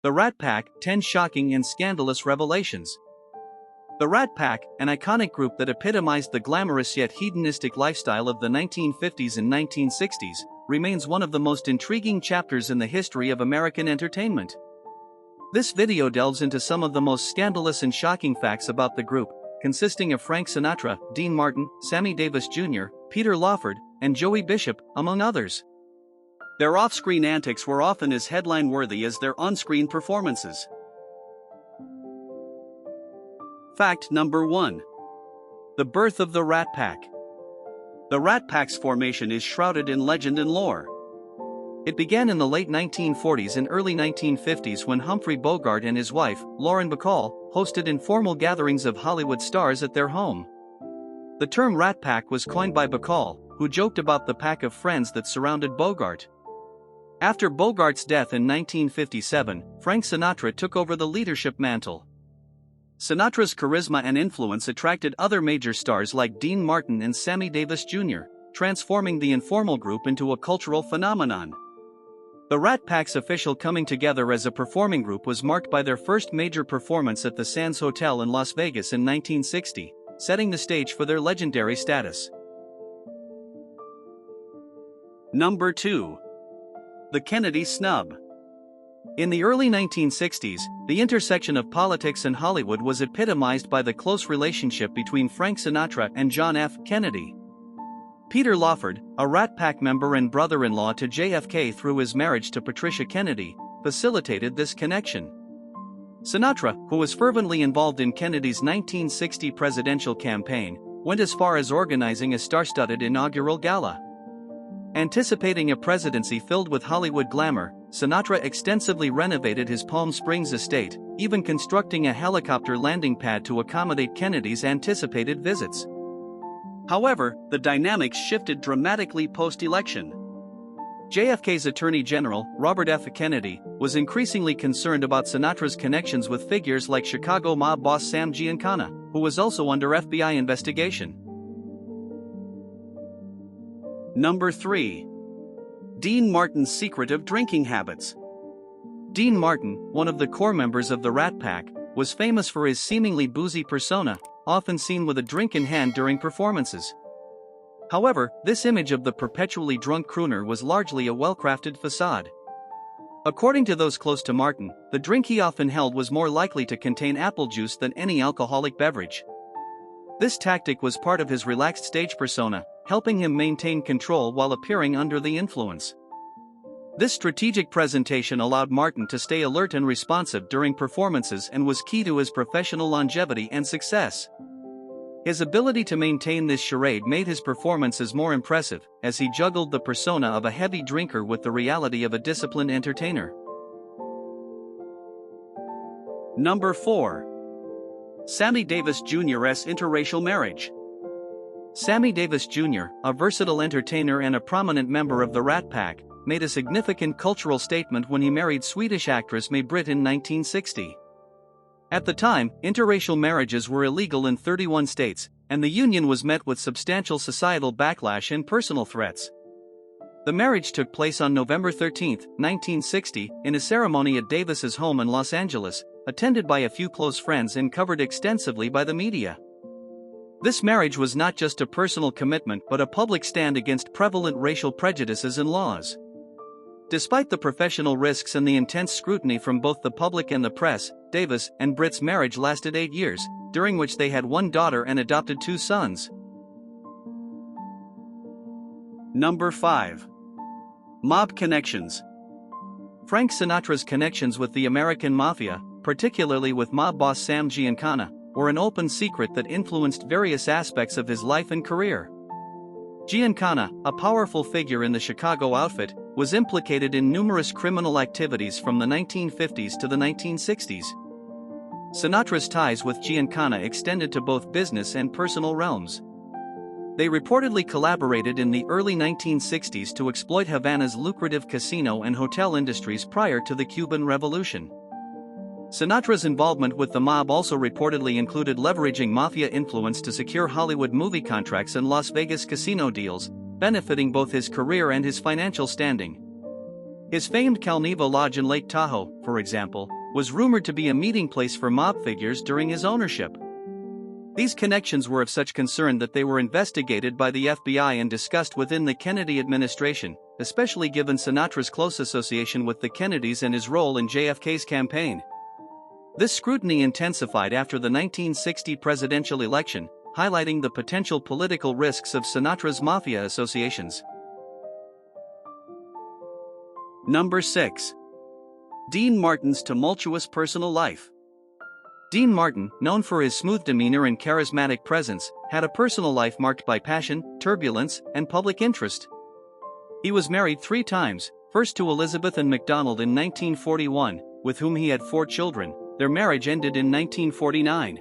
The Rat Pack, 10 Shocking and Scandalous Revelations. The Rat Pack, an iconic group that epitomized the glamorous yet hedonistic lifestyle of the 1950s and 1960s, remains one of the most intriguing chapters in the history of American entertainment. This video delves into some of the most scandalous and shocking facts about the group, consisting of Frank Sinatra, Dean Martin, Sammy Davis Jr., Peter Lawford, and Joey Bishop, among others. Their off-screen antics were often as headline-worthy as their on-screen performances. Fact number 1. The birth of the Rat Pack. The Rat Pack's formation is shrouded in legend and lore. It began in the late 1940s and early 1950s when Humphrey Bogart and his wife, Lauren Bacall, hosted informal gatherings of Hollywood stars at their home. The term Rat Pack was coined by Bacall, who joked about the pack of friends that surrounded Bogart. After Bogart's death in 1957, Frank Sinatra took over the leadership mantle. Sinatra's charisma and influence attracted other major stars like Dean Martin and Sammy Davis Jr., transforming the informal group into a cultural phenomenon. The Rat Pack's official coming together as a performing group was marked by their first major performance at the Sands Hotel in Las Vegas in 1960, setting the stage for their legendary status. Number 2. The Kennedy Snub. In the early 1960s, the intersection of politics and Hollywood was epitomized by the close relationship between Frank Sinatra and John F. Kennedy. Peter Lawford, a Rat Pack member and brother-in-law to JFK through his marriage to Patricia Kennedy, facilitated this connection. Sinatra, who was fervently involved in Kennedy's 1960 presidential campaign, went as far as organizing a star-studded inaugural gala. Anticipating a presidency filled with Hollywood glamour, Sinatra extensively renovated his Palm Springs estate, even constructing a helicopter landing pad to accommodate Kennedy's anticipated visits. However, the dynamics shifted dramatically post-election. JFK's Attorney General, Robert F. Kennedy, was increasingly concerned about Sinatra's connections with figures like Chicago mob boss Sam Giancana, who was also under FBI investigation. Number 3. Dean Martin's secretive drinking habits. Dean Martin, one of the core members of the Rat Pack, was famous for his seemingly boozy persona, often seen with a drink in hand during performances. However, this image of the perpetually drunk crooner was largely a well-crafted facade. According to those close to Martin, the drink he often held was more likely to contain apple juice than any alcoholic beverage. This tactic was part of his relaxed stage persona, helping him maintain control while appearing under the influence. This strategic presentation allowed Martin to stay alert and responsive during performances and was key to his professional longevity and success. His ability to maintain this charade made his performances more impressive, as he juggled the persona of a heavy drinker with the reality of a disciplined entertainer. Number 4. Sammy Davis Jr.'s interracial marriage. Sammy Davis Jr., a versatile entertainer and a prominent member of the Rat Pack, made a significant cultural statement when he married Swedish actress May Britt in 1960. At the time, interracial marriages were illegal in 31 states, and the union was met with substantial societal backlash and personal threats. The marriage took place on November 13, 1960, in a ceremony at Davis's home in Los Angeles, attended by a few close friends and covered extensively by the media. This marriage was not just a personal commitment but a public stand against prevalent racial prejudices and laws. Despite the professional risks and the intense scrutiny from both the public and the press, Davis and Britt's marriage lasted 8 years, during which they had one daughter and adopted 2 sons. Number 5. Mob connections. Frank Sinatra's connections with the American Mafia, particularly with mob boss Sam Giancana, were an open secret that influenced various aspects of his life and career. Giancana, a powerful figure in the Chicago outfit, was implicated in numerous criminal activities from the 1950s to the 1960s. Sinatra's ties with Giancana extended to both business and personal realms. They reportedly collaborated in the early 1960s to exploit Havana's lucrative casino and hotel industries prior to the Cuban Revolution. Sinatra's involvement with the mob also reportedly included leveraging mafia influence to secure Hollywood movie contracts and Las Vegas casino deals, benefiting both his career and his financial standing. His famed Calneva Lodge in Lake Tahoe, for example, was rumored to be a meeting place for mob figures during his ownership. These connections were of such concern that they were investigated by the FBI and discussed within the Kennedy administration, especially given Sinatra's close association with the Kennedys and his role in JFK's campaign. This scrutiny intensified after the 1960 presidential election, highlighting the potential political risks of Sinatra's mafia associations. Number 6. Dean Martin's tumultuous personal life. Dean Martin, known for his smooth demeanor and charismatic presence, had a personal life marked by passion, turbulence, and public interest. He was married 3 times, first to Elizabeth and MacDonald in 1941, with whom he had 4 children. Their marriage ended in 1949.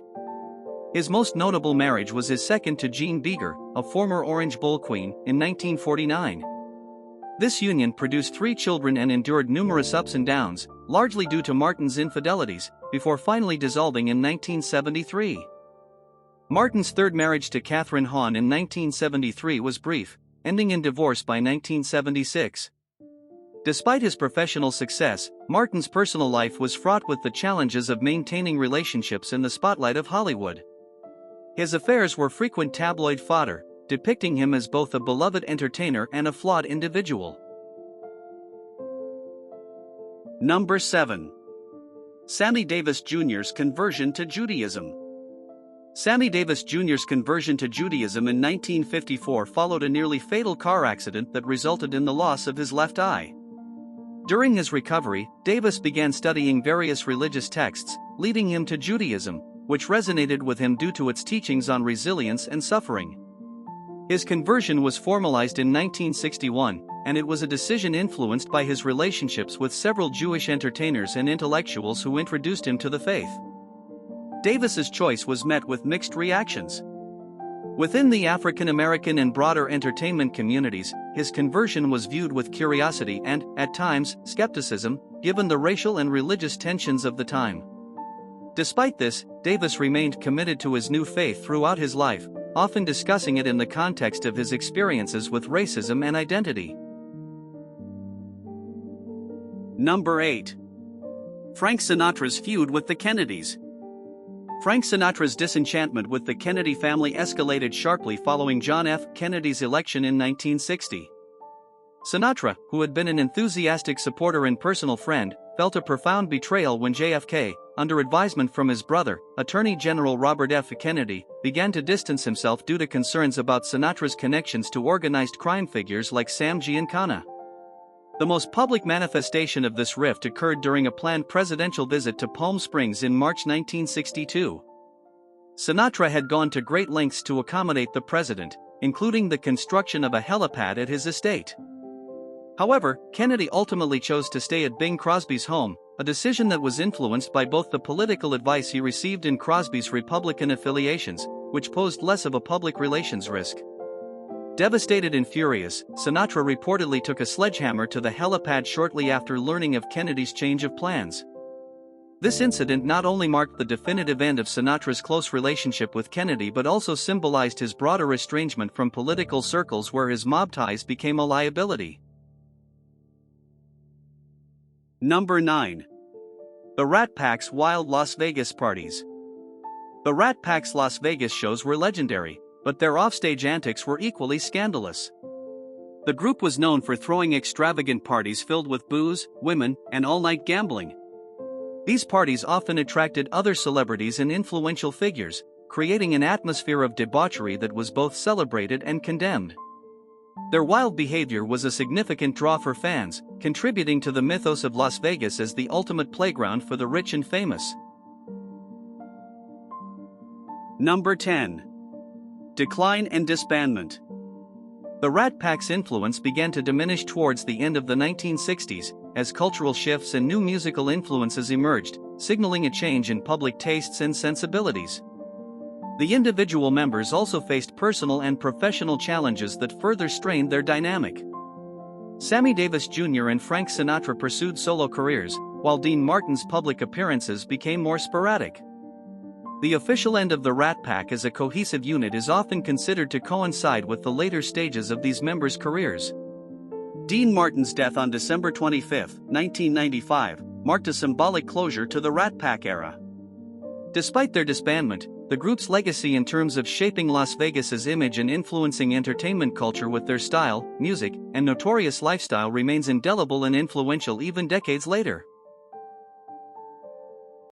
His most notable marriage was his second to Jean Beager, a former Orange Bowl queen, in 1949. This union produced 3 children and endured numerous ups and downs, largely due to Martin's infidelities, before finally dissolving in 1973. Martin's third marriage to Catherine Hahn in 1973 was brief, ending in divorce by 1976. Despite his professional success, Martin's personal life was fraught with the challenges of maintaining relationships in the spotlight of Hollywood. His affairs were frequent tabloid fodder, depicting him as both a beloved entertainer and a flawed individual. Number 7. Sammy Davis Jr.'s conversion to Judaism. Sammy Davis Jr.'s conversion to Judaism in 1954 followed a nearly fatal car accident that resulted in the loss of his left eye. During his recovery, Davis began studying various religious texts, leading him to Judaism, which resonated with him due to its teachings on resilience and suffering. His conversion was formalized in 1961, and it was a decision influenced by his relationships with several Jewish entertainers and intellectuals who introduced him to the faith. Davis's choice was met with mixed reactions. Within the African American and broader entertainment communities, his conversion was viewed with curiosity and, at times, skepticism, given the racial and religious tensions of the time. Despite this, Davis remained committed to his new faith throughout his life, often discussing it in the context of his experiences with racism and identity. Number 8. Frank Sinatra's feud with the Kennedys. Frank Sinatra's disenchantment with the Kennedy family escalated sharply following John F. Kennedy's election in 1960. Sinatra, who had been an enthusiastic supporter and personal friend, felt a profound betrayal when JFK, under advisement from his brother, Attorney General Robert F. Kennedy, began to distance himself due to concerns about Sinatra's connections to organized crime figures like Sam Giancana. The most public manifestation of this rift occurred during a planned presidential visit to Palm Springs in March 1962. Sinatra had gone to great lengths to accommodate the president, including the construction of a helipad at his estate. However, Kennedy ultimately chose to stay at Bing Crosby's home, a decision that was influenced by both the political advice he received and Crosby's Republican affiliations, which posed less of a public relations risk. Devastated and furious, Sinatra reportedly took a sledgehammer to the helipad shortly after learning of Kennedy's change of plans. This incident not only marked the definitive end of Sinatra's close relationship with Kennedy but also symbolized his broader estrangement from political circles where his mob ties became a liability. Number 9. The Rat Pack's wild Las Vegas parties. The Rat Pack's Las Vegas shows were legendary, but their offstage antics were equally scandalous. The group was known for throwing extravagant parties filled with booze, women, and all-night gambling. These parties often attracted other celebrities and influential figures, creating an atmosphere of debauchery that was both celebrated and condemned. Their wild behavior was a significant draw for fans, contributing to the mythos of Las Vegas as the ultimate playground for the rich and famous. Number 10. Decline and disbandment. The Rat Pack's influence began to diminish towards the end of the 1960s, as cultural shifts and new musical influences emerged, signaling a change in public tastes and sensibilities. The individual members also faced personal and professional challenges that further strained their dynamic. Sammy Davis Jr. and Frank Sinatra pursued solo careers, while Dean Martin's public appearances became more sporadic. The official end of the Rat Pack as a cohesive unit is often considered to coincide with the later stages of these members' careers. Dean Martin's death on December 25, 1995, marked a symbolic closure to the Rat Pack era. Despite their disbandment, the group's legacy in terms of shaping Las Vegas's image and influencing entertainment culture with their style, music, and notorious lifestyle remains indelible and influential even decades later.